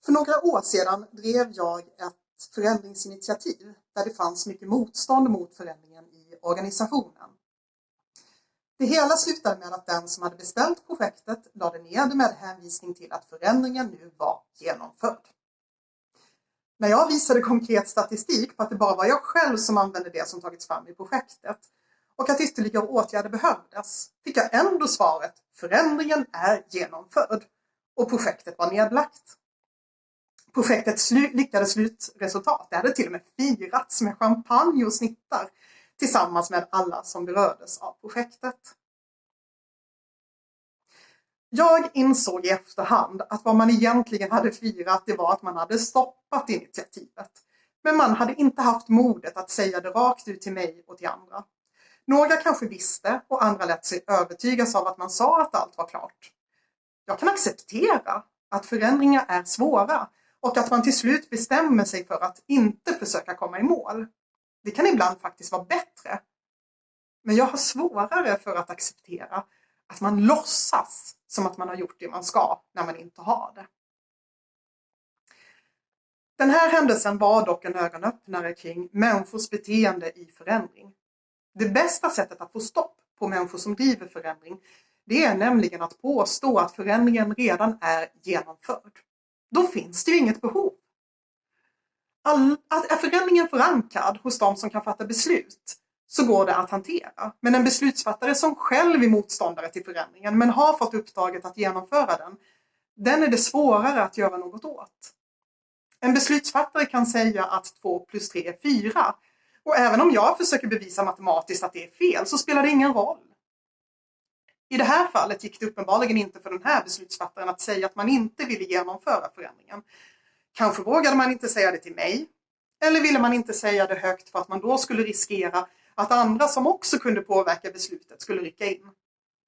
För några år sedan drev jag ett förändringsinitiativ där det fanns mycket motstånd mot förändringen i organisationen. Det hela slutade med att den som hade beställt projektet lade ner det med hänvisning till att förändringen nu var genomförd. När jag visade konkret statistik på att det bara var jag själv som använde det som tagits fram i projektet och att ytterligare åtgärder behövdes, fick jag ändå svaret: förändringen är genomförd och projektet var nedlagt. Projektets lyckade slutresultat hade till och med firats med champagne och snittar tillsammans med alla som berördes av projektet. Jag insåg i efterhand att vad man egentligen hade firat det var att man hade stoppat initiativet. Men man hade inte haft modet att säga det rakt ut till mig och till andra. Några kanske visste och andra lät sig övertygas av att man sa att allt var klart. Jag kan acceptera att förändringar är svåra och att man till slut bestämmer sig för att inte försöka komma i mål. Det kan ibland faktiskt vara bättre. Men jag har svårare för att acceptera att man låtsas som att man har gjort det man ska när man inte har det. Den här händelsen var dock en ögonöppnare kring människors beteende i förändring. Det bästa sättet att få stopp på människor som driver förändring, det är nämligen att påstå att förändringen redan är genomförd. Då finns det ju inget behov. Är förändringen förankrad hos de som kan fatta beslut så går det att hantera. Men en beslutsfattare som själv är motståndare till förändringen men har fått uppdraget att genomföra den är det svårare att göra något åt. En beslutsfattare kan säga att 2 + 3 är 4. Och även om jag försöker bevisa matematiskt att det är fel så spelar det ingen roll. I det här fallet gick det uppenbarligen inte för den här beslutsfattaren att säga att man inte ville genomföra förändringen. Kanske vågade man inte säga det till mig. Eller ville man inte säga det högt för att man då skulle riskera att andra som också kunde påverka beslutet skulle rycka in.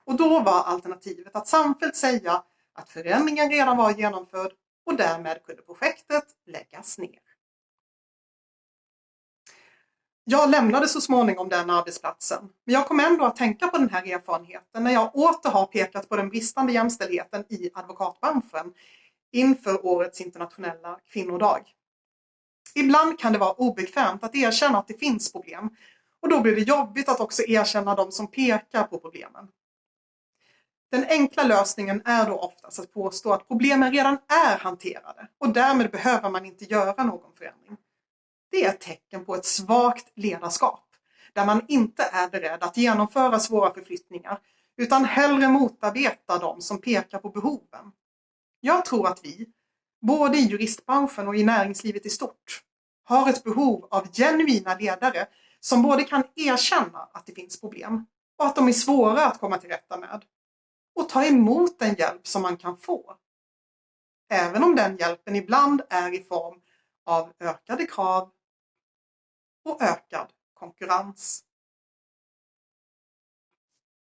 Och då var alternativet att samfällt säga att förändringen redan var genomförd och därmed kunde projektet läggas ner. Jag lämnade så småningom den arbetsplatsen, men jag kom ändå att tänka på den här erfarenheten när jag åter har pekat på den bristande jämställdheten i advokatbranschen inför årets internationella kvinnodag. Ibland kan det vara obekvämt att erkänna att det finns problem och då blir det jobbigt att också erkänna de som pekar på problemen. Den enkla lösningen är då oftast att påstå att problemen redan är hanterade och därmed behöver man inte göra någon förändring. Det är ett tecken på ett svagt ledarskap där man inte är beredd att genomföra svåra förflyttningar utan hellre motarbeta de som pekar på behoven. Jag tror att vi, både i juristbranschen och i näringslivet i stort, har ett behov av genuina ledare som både kan erkänna att det finns problem och att de är svåra att komma till rätta med och ta emot den hjälp som man kan få. Även om den hjälpen ibland är i form av ökade krav och ökad konkurrens.